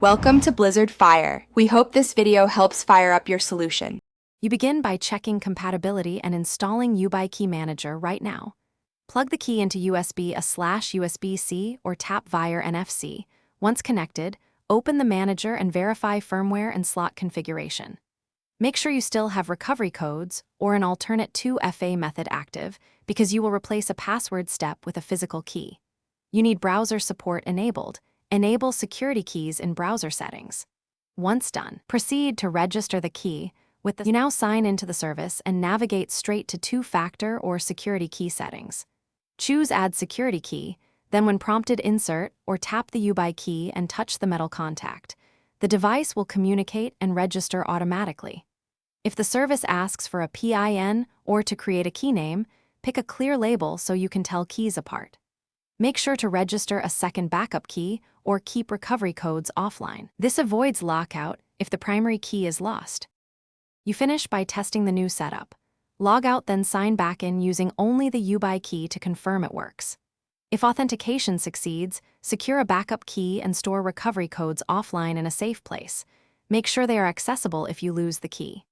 Welcome to Blizzard Fire. We hope this video helps fire up your solution. You begin by checking compatibility and installing Yubico Key Manager right now. Plug the key into USB/USB-C or tap via NFC. Once connected, open the manager and verify firmware and slot configuration. Make sure you still have recovery codes or an alternate 2FA method active because you will replace a password step with a physical key. You need browser support enabled. Enable security keys in browser settings. Once done, proceed to register the key. You now sign into the service and navigate straight to two-factor or security key settings. Choose Add Security Key, then when prompted insert or tap the Yubico key and touch the metal contact. The device will communicate and register automatically. If the service asks for a PIN or to create a key name, pick a clear label so you can tell keys apart. Make sure to register a second backup key or keep recovery codes offline. This avoids lockout if the primary key is lost. You finish by testing the new setup. Log out, then sign back in using only the Yubico key to confirm it works. If authentication succeeds, secure a backup key and store recovery codes offline in a safe place. Make sure they are accessible if you lose the key.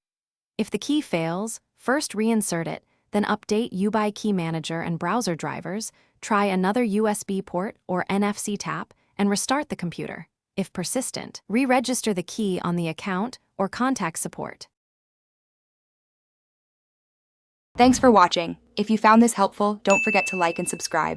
If the key fails, first reinsert it, then update Yubico Key Manager and browser drivers, try another USB port or NFC tap, and restart the computer. If persistent, re-register the key on the account or contact support. Thanks for watching. If you found this helpful, don't forget to like and subscribe.